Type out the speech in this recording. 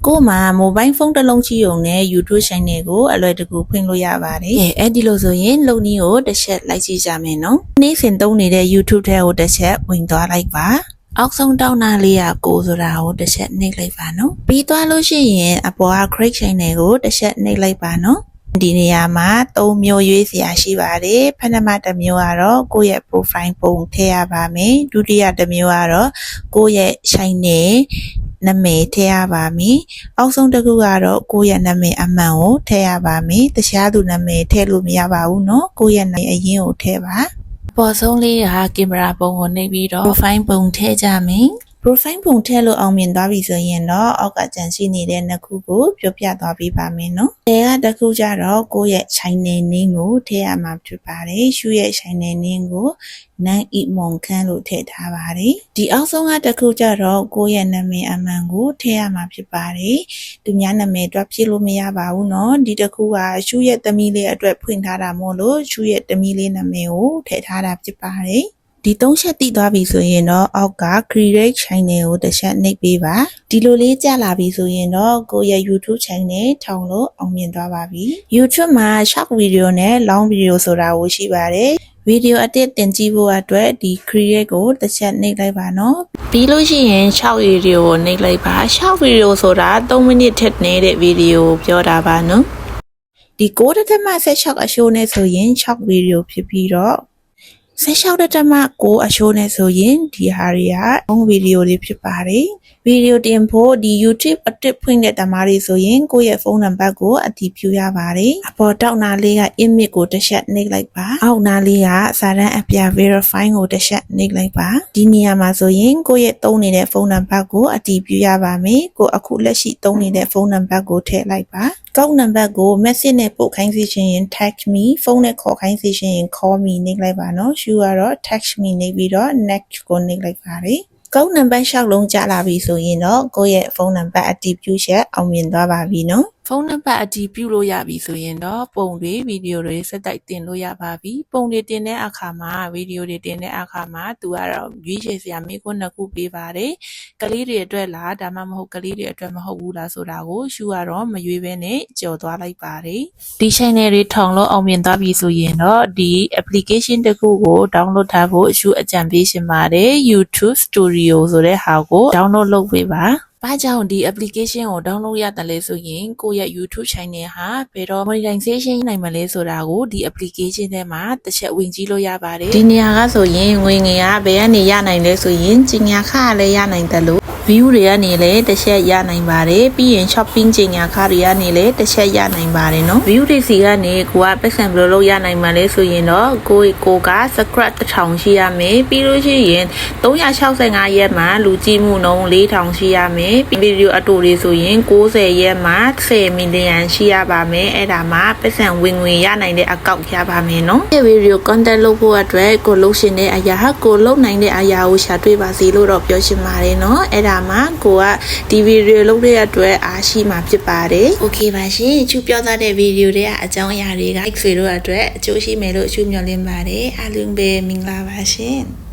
ကိုမှာ mobile phone တစ်လုံးကြီးုံနဲ့ YouTube channel ကိုအလွယ်တကူဖွင့်လို့ရပါတယ်။အဲ့ဒီလိုဆိုရင်လုံနည်းကိုတစ်ချက်လိုက်ကြည့်ကြမယ်နော်။နေ့စဉ်သုံးနေတဲ့ YouTube ထဲကိုတစ်ချက်ဝင်သွားလိုက်ပါ။အောက်ဆုံးတောင်းနာလေးကကိုဆိုတာကိုတစ်ချက်နှိပ်လိုက်ပါနော်။ပြီးသွားလို့ရှိရင်အပေါ်က Create Channel ကိုတစ်ချက်နှိပ်လိုက်ပါနော်။ဒီနေရာမှာ၃မျိုးရွေးစရာရှိပါတယ်။ပထမတစ်မျိုးကတော့ကိုယ့်ရဲ့ profile ပုံထည့်ရပါမယ်။ဒုတိယတစ်မျိုးကတော့ကိုယ့်ရဲ့ channel နာမည်ထည့်ရပါမယ်။အောက်ဆုံးတစ်ခုကတော့ကိုယ့်ရဲ့နာမည်အမှန်ကိုထည့်ရပါမယ်။တခြားသူနာမည်ထည့်လို့မရပါဘူးနော်။ကိုယ့်ရဲ့နာမည်အရင်ကိုထည့်ပါ။ပေါ်ဆုံးလေးကကင်မရာပုံကိုနှိပ်ပြီးတော့ profile ပုံထည့်ကြမယ်။ profile ပုံထည့်လို့အောင်မြင်သွားပြီဆိုရင်တော့အောက်ကကြံရှိနေတဲ့နှစ်ခုကိုပြောပြသွားပေးပါမယ်နော်။အဲကတစ်ခုကျတော့ကိုယ့်ရဲ့ channel name ကိုထည့်ရမှာဖြစ်ပါတယ်။ရှုရဲ့ channel name ကိုနန်းဤမွန်ခန်းလို့ထည့်ထားပါတယ်။ဒီအောက်ဆုံးကတစ်ခုကျတော့ကိုယ့်ရဲ့နာမည်အမှန်ကိုထည့်ရမှာဖြစ်ပါတယ်။သူများနာမည်တော့ဖြည့်လို့မရပါဘူးနော်။ဒီတစ်ခုကရှုရဲ့သမီးလေးအတွက်ဖွင့်ထားတာမို့လို့ရှုရဲ့သမီးလေးနာမည်ကိုထည့်ထားတာဖြစ်ပါတယ်။ဒီ၃ချက်သိသွားပြီဆိုရင်တော့အောက်က Create Channel ကိုတစ်ချက်နှိပ်ပေးပါဒီလိုလေးကြာလာပြီဆိုရင်တော့ကိုယ့်ရဲ့ YouTube Channel ထောင်လို့အောင်မြင်သွားပါပြီ YouTube မှာ Short Video နဲ့ Long Video ဆိုတာကိုရှိပါတယ်ဗီဒီယိုအတစ်တင်ကြည့်ဖို့အတွက်ဒီ Create ကိုတစ်ချက်နှိပ်လိုက်ပါနော်ပြီးလို့ရှိရင်6 Video ကိုနှိပ်လိုက်ပါ6 Video ဆိုတာ3မိနစ်ထက်နေတဲ့ဗီဒီယိုပြောတာပါနော်ဒီ9.16အရှိုးနဲ့ဆိုရင်6 Video ဖြစ်ပြီးတော့16.9အရှိုးနဲ့ဆိုရင်ဒီဟာတွေကlong video တွေဖြစ်ပါတယ်ဗီဒီယိုတင်ဖို့ဒီ YouTube အတစ်ဖွင့်တဲ့တမားတွေဆိုရင်ကိုယ့်ရဲ့ဖုန်းနံပါတ်ကိုအတည်ပြုရပါတယ်အပေါ်တောက်နာလေးက image ကိုတစ်ချက်နှိပ်လိုက်ပါအောက်နာလေးကစာတန်းအပြ verify ကိုတစ်ချက်နှိပ်လိုက်ပါဒီနေရာမှာဆိုရင်ကိုယ့်ရဲ့သုံးနေတဲ့ဖုန်းနံပါတ်ကိုအတည်ပြုရပါမယ်ကိုအခုလက်ရှိသုံးနေတဲ့ဖုန်းနံပါတ်ကိုထည့်လိုက်ပါကောက်နံပါတ်ကို message နဲ့ပို့ခိုင်းစီခြင်းရင် text me ဖုန်းနဲ့ခေါ်ခိုင်းစီခြင်းရင် call me နှိပ်လိုက်ပါနော်ရှူကတော့ text me နှိပ်ပြီးတော့ next ကိုနှိပ်လိုက်ပါတယ်ကောက်နံပါတ်6လုံးကြာလာပြီဆိုရင်တော့ကိုယ့်ရဲ့ဖုန်းနံပါတ်အတည်ပြုချက်အောင်မြင်သွားပါပြီနော်ဖုန်းနံပါတ်အတည်ပြုလို့ရပြီဆိုရင်တော့ပုံတွေဗီဒီယိုတွေစက်တိုက်တင်လို့ရပါပြီပုံတွေတင်တဲ့အခါမှာဗီဒီယိုတွေတင်တဲ့အခါမှာသူကတော့ရွေးချယ်စရာမိခွန်းနှစ်ခုပေးပါတယ်ကလေးတွေအတွက်လားဒါမှမဟုတ်ကလေးတွေအတွက်မဟုတ်ဘူးလားဆိုတာကိုရှုကတော့မရွေးဘဲနဲ့ကြော်သွားလိုက်ပါတယ်ဒီ channel တွေထောင်လို့အောင်မြင်သွားပြီဆိုရင်တော့ဒီ application တစ်ခုကို download ထားဖို့ရှုအကြံပေးရှင်ပါတယ် YouTube Studio ဆိုတဲ့ဟာကို download လုပ်ပေးပါဘာကြောင့်ဒီ application ကို download ရတယ်လဲဆိုရင်ကိုယ့်ရဲ့ YouTube channel ဟာဘယ်တော့ monetization နိုင်မလဲဆိုတာကိုဒီ application ထဲမှာတစ်ချက်ဝင်ကြည့်လို့ရပါတယ်ဒီနေရာကဆိုရင်ငွေငွေကဘယ်ကနေရနိုင်လဲဆိုရင်ကြီးညာခလည်းရနိုင်တယ်လို့ view တွေကနေလည်းတစ်ချက်ရနိုင်ပါတယ်ပြီးရင် shopping ကြီးညာခတွေကနေလည်းတစ်ချက်ရနိုင်ပါတယ်နော် view တွေစီကနေကိုကပတ်စံဘယ်လိုလုပ်ရနိုင်မှာလဲဆိုရင်တော့ကိုက subscribe 1000ရှိရမယ်ပြီးလို့ရှိရင်365ရက်မှာလူကြည့်မှုနှုန်း4000ရှိရမယ်ဗီဒီယိုအတူတွေဆိုရင်90ရက်မှာ10 million ရှိရပါမယ်အဲ့ဒါမှပတ်စံဝင်ငွေရနိုင်တဲ့အကောင့်ရပါမယ်နော်ဒီဗီဒီယို content လုပ်ဖို့အတွက်ကိုလုပ်ရှင်တဲ့အရာဟာကိုလုပ်နိုင်တဲ့အရာကိုရှာတွေ့ပါစေလို့တော့ပြောချင်ပါတယ်နော်အဲ့ဒါမှကိုကဒီဗီဒီယိုလုပ်တဲ့အတွက်အားရှိမှာဖြစ်ပါတယ်โอเคပါရှင်ချူပြောသားတဲ့ဗီဒီယိုတွေကအကြောင်းအရာတွေက X တို့အတွက်အကျိုးရှိမယ်လို့အချူမျှော်လင့်ပါတယ်အားလုံးပဲမင်္ဂလာပါရှင်